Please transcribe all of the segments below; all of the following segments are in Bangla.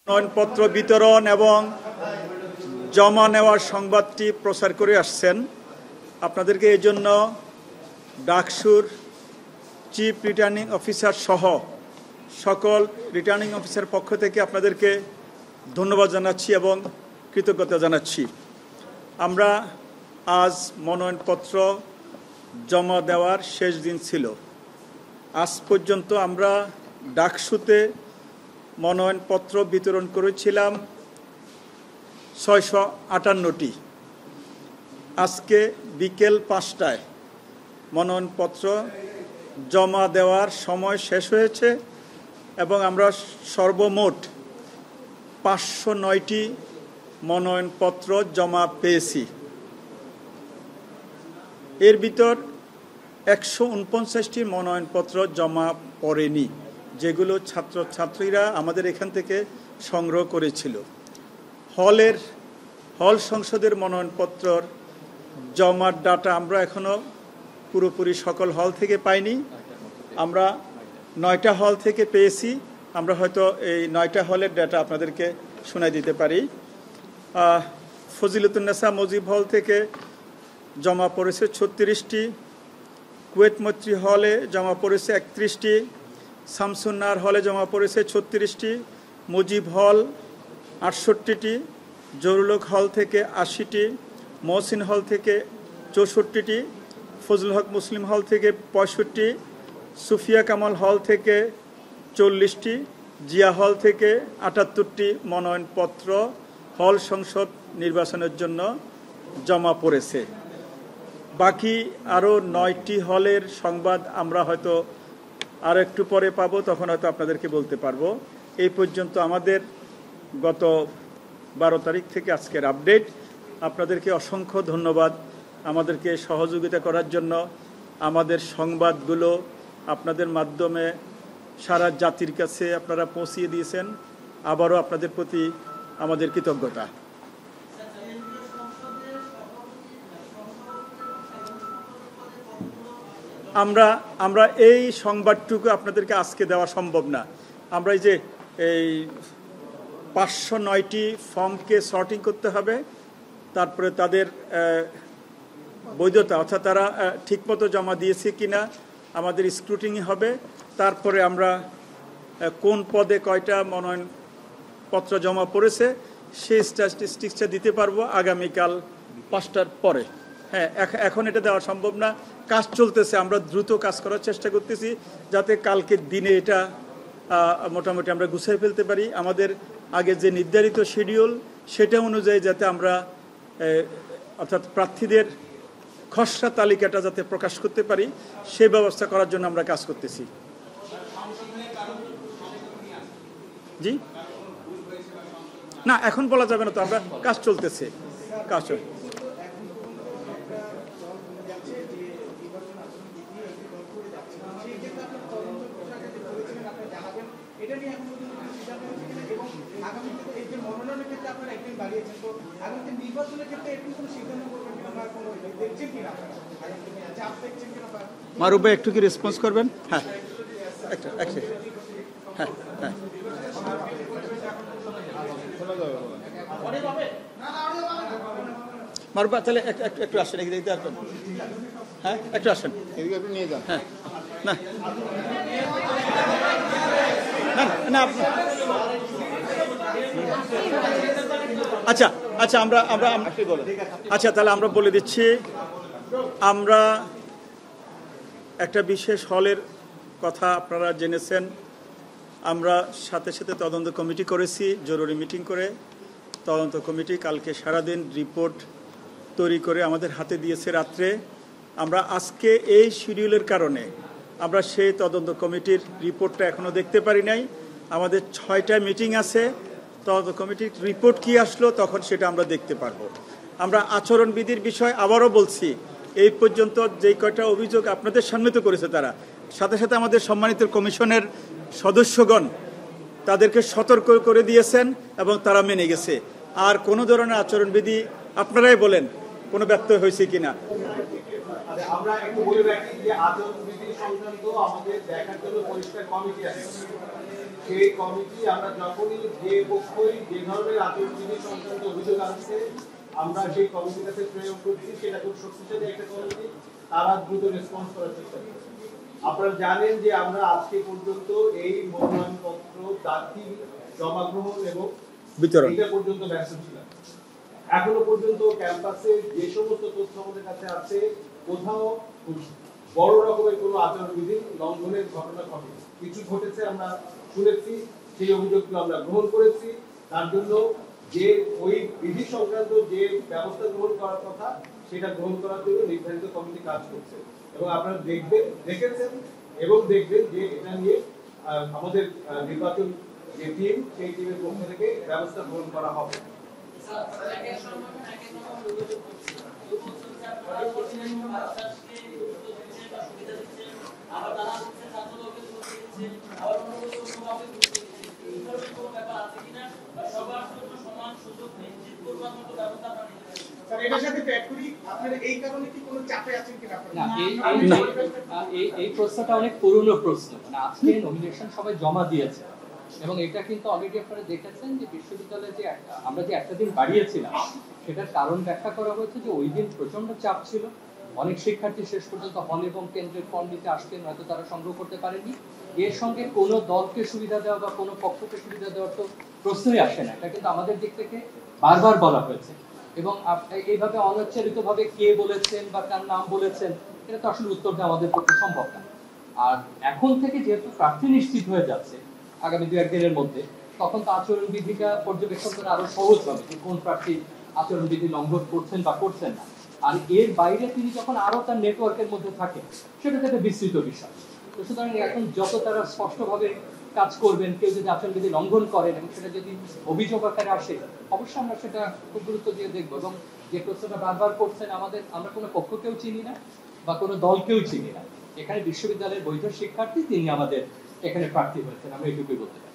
মনোনয়নপত্র বিতরণ এবং জমা নেওয়ার সংবাদটি প্রচার করে আসছেন। আপনাদেরকে এই জন্য ডাকসুর চিফ রিটার্নিং অফিসার সহ সকল রিটার্নিং অফিসার পক্ষ থেকে আপনাদেরকে ধন্যবাদ জানাচ্ছি এবং কৃতজ্ঞতা জানাচ্ছি। আমরা আজ মনোনয়নপত্র জমা দেওয়ার শেষ দিন ছিল। আজ পর্যন্ত আমরা ডাকসুতে মনোনয়নপত্র বিতরণ করেছিলাম 658টি। আজকে বিকেল 5টায় মনোনয়নপত্র জমা দেওয়ার সময় শেষ হয়েছে এবং আমরা সর্বমোট 509টি মনোনয়নপত্র জমা পেয়েছি। এর ভিতর 149টি মনোনয়নপত্র জমা পড়েনি, যেগুলো ছাত্রছাত্রীরা আমাদের এখান থেকে সংগ্রহ করেছিল। হল সংসদের মনোনয়নপত্রর জমার ডাটা আমরা এখনো পুরোপুরি সকল হল থেকে পাইনি। আমরা 9টা হল থেকে পেয়েছি। আমরা হয়তো এই 9টা হলের ডাটা আপনাদেরকে শোনাই দিতে পারি। ফজিলতুন্নেসা মুজিব হল থেকে জমা পড়েছে 36টি, কুয়েত মৈত্রী হলে জমা পড়েছে 31টি, শামসুন্নার হলে জমা পড়েছে 36টি, মুজিব হল 68টি, জরুলক হল থেকে 80টি, মহসিন হল থেকে 64টি, ফজল হক মুসলিম হল থেকে 65টি, সুফিয়া কামাল হল থেকে 40টি, জিয়া হল থেকে 78টি মনোনয়নপত্র হল সংসদ নির্বাচনের জন্য জমা পড়েছে। বাকি আরও 9টি হলের সংবাদ আমরা হয়তো আর একটু পরে পাবো, তখন হয়তো আপনাদেরকে বলতে পারবো। এই পর্যন্ত আমাদের গত 12 তারিখ থেকে আজকের আপডেট। আপনাদেরকে অসংখ্য ধন্যবাদ আমাদেরকে সহযোগিতা করার জন্য। আমাদের সংবাদগুলো আপনাদের মাধ্যমে সারা জাতির কাছে আপনারা পৌঁছিয়ে দিয়েছেন। আবারও আপনাদের প্রতি আমাদের কৃতজ্ঞতা। আমরা এই সংবাদটুকু আপনাদেরকে আজকে দেওয়া সম্ভব না। আমরা এই যে এই 509টি ফর্মকে সর্টিং করতে হবে, তারপরে তাদের বৈধতা অর্থাৎ তারা ঠিকমতো জমা দিয়েছে কিনা আমাদের স্ক্রুটিনি হবে। তারপরে আমরা কোন পদে কয়টা মনোনয়নপত্র জমা পড়েছে সেই স্ট্যাটিস্টিক্সটা দিতে পারবো আগামীকাল 5টার পরে। হ্যাঁ, এখন এটা দেওয়া সম্ভব না, কাজ চলতেছে। আমরা দ্রুত কাজ করার চেষ্টা করতেছি যাতে কালকের দিনে এটা মোটামুটি আমরা গুছিয়ে ফেলতে পারি। আমাদের আগে যে নির্ধারিত শিডিউল সেটা অনুযায়ী যাতে আমরা অর্থাৎ প্রার্থীদের খসড়া তালিকাটা যাতে প্রকাশ করতে পারি সেই ব্যবস্থা করার জন্য আমরা কাজ করতেছি। জি না, এখন বলা যাবে না তো, আমরা কাজ চলতেছে। কাজ মারুফ ভাই একটু কি রেসপন্স করবেন? হ্যাঁ, হ্যাঁ হ্যাঁ মারুফ ভাই তাহলে একটু আসেন, এদিকে দেখতে আসবেন। হ্যাঁ, একটু আসেন, এদিকে একটু নিয়ে যান। হ্যাঁ, না না আচ্ছা আচ্ছা আমরা আচ্ছা তাহলে আমরা বলে দিচ্ছি। আমরা একটা বিশেষ হলের কথা আপনারা জেনেছেন। আমরা সাথে সাথে তদন্ত কমিটি করেছি, জরুরি মিটিং করে। তদন্ত কমিটি কালকে সারাদিন রিপোর্ট তৈরি করে আমাদের হাতে দিয়েছে রাত্রে। আমরা আজকে এই শিডিউলের কারণে আমরা সেই তদন্ত কমিটির রিপোর্টটা এখনও দেখতে পারি নাই। আমাদের 6টা মিটিং আছে, তদন্ত কমিটির রিপোর্ট কি আসলো তখন সেটা আমরা দেখতে পারবো। আমরা আচরণবিধির বিষয় আবারও বলছি, এই পর্যন্ত যেই কয়টা অভিযোগ আপনাদের সামনে তো করেছে তারা, সাথে সাথে আমাদের সম্মানিত কমিশনের সদস্যগণ তাদেরকে সতর্ক করে দিয়েছেন এবং তারা মেনে গেছে। আর কোনো ধরনের আচরণবিধি আপনারাই বলেন কোনো ব্যত্যয় হয়েছে কিনা। আমরা একটু বলে রাখি যে আচরণবিধি সংক্রান্ত আমাদের দেখার জন্য পরিষ্কার কমিটি আছে। সেই কমিটি আমরা যখনই যে পক্ষই যে ধরনের আচরণবিধি সংক্রান্ত অভিযোগ আসছে আমরা সেই কমিটির কাছে প্রয়োগ করছি, সেটা খুব শক্তিশালী একটা কমিটি, তারা দ্রুত রেসপন্স করার চেষ্টা করছে। আপনারা জানেন যে আমরা আজকে পর্যন্ত এই মনোনয়নপত্র দাখিল, জমা গ্রহণ এবং বিতরণ এটা পর্যন্ত ব্যস্ত ছিলাম। এখনো পর্যন্ত ক্যাম্পাসে যে সমস্ত তথ্য আমাদের কাছে আছে কোথাও বড় রকমের কোনো আচরণবিধি লঙ্ঘনের ঘটনা ঘটেনি। কিছু ঘটেছে আমরা শুনেছি, সেই অভিযোগগুলো আমরা গ্রহণ করেছি। তার জন্য যে ওই বিধি সংক্রান্ত যে ব্যবস্থা গ্রহণ করার কথা সেটা গ্রহণ করার জন্য নির্ধারিত কমিটি কাজ করছে এবং আপনারা দেখেছেন এবং দেখবেন যে এটা নিয়ে আমাদের নির্বাচন যে টিম, সেই টিমের পক্ষ থেকে ব্যবস্থা গ্রহণ করা হবে। এই প্রশ্নটা অনেক পুরনো প্রশ্ন, মানে আজকে নমিনেশন সবাই জমা দিয়েছে এবং এটা কিন্তু অলরেডি আপনারা দেখেছেন যে বিশ্ববিদ্যালয়ে যে আমরা যে একটা দিন বাড়িয়েছিলাম সেটার কারণ ব্যাখ্যা করা হয়েছে যে ওই দিন প্রচন্ড চাপ ছিল, অনেক শিক্ষার্থী শেষ পর্যন্ত হল এবং কেন্দ্রের ফর্ম নিতে আসতেন, হয়তো তারা সংগ্রহ করতে পারেনি। এর সঙ্গে কোনো দলকে সুবিধা দেওয়া বা কোনো পক্ষকে সুবিধা দেওয়ার তো প্রশ্নই আসে না, এটা কিন্তু আমাদের দিক থেকে বারবার বলা হয়েছে এবং এইভাবে অনাচ্ছাদিতভাবে কে বলেছেন বা কার নাম বলেছেন এটা তো আসলে উত্তর দেওয়া আমাদের পক্ষে সম্ভব না। আর এখন থেকে যেহেতু প্রার্থী নিশ্চিত হয়ে যাচ্ছে আগামী 2-1 দিনের মধ্যে, তখন তো আচরণবিধিটা পর্যবেক্ষণ করা আরো সহজ হবে যে কোন প্রার্থী আচরণবিধি লঙ্ঘন করছেন বা করছেন না। আর এর বাইরে তিনি যখন আরো তার নেটওয়ার্কের মধ্যে থাকেন সেটা একটা বিস্তৃত বিষয়। তো সুতরাং এখন যত তারা স্পষ্টভাবে কাজ করবেন, কেউ যদি আচরণবিধি লঙ্ঘন করেন এবং সেটা যদি অভিযোগ আকারে আসে অবশ্যই আমরা সেটা খুব গুরুত্ব দিয়ে দেখবো। এবং যে প্রশ্নটা বারবার করছেন, আমরা কোনো পক্ষকেও চিনি না বা কোনো দলকেও চিনি না, এখানে বিশ্ববিদ্যালয়ের বৈধ শিক্ষার্থী তিনি আমাদের এখানে প্রার্থী হয়েছেন, আমরা এটুকুই বলতে পারি।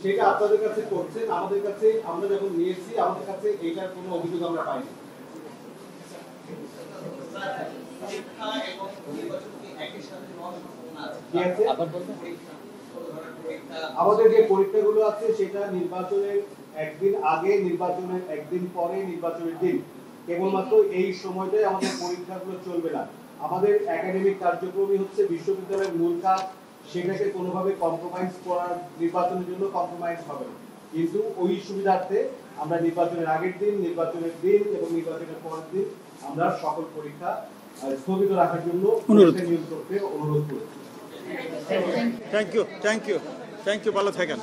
সেটা আপনাদের কাছে করছেন, আমাদের কাছে আমরা যখন নিয়েছি আমাদের কাছে এইটার কোনো অভিযোগ আমরা পাইনি। আমাদের যে পরীক্ষাগুলো আছে সেটা নির্বাচনের একদিন আগে, নির্বাচনের একদিন পরে, নির্বাচনের দিন, কেবলমাত্র এই সময়টাই আমাদের পরীক্ষাগুলো চলবে না। আমাদের একাডেমিক কার্যক্রমই হচ্ছে বিশ্ববিদ্যালয়ের মূল কাজ, সেটাকে কোনোভাবে কম্প্রোমাইজ করার, নির্বাচনের জন্য কম্প্রোমাইজ হবে না। কিন্তু ওই সুবিধার্থে আমরা নির্বাচনের আগের দিন, নির্বাচনের দিন এবং নির্বাচনের পরের দিন আমরা সকল পরীক্ষা স্থগিত রাখার জন্য অনুরোধ করতে অনুরোধ করেছি। থ্যাংক ইউ ভালো থাকেন।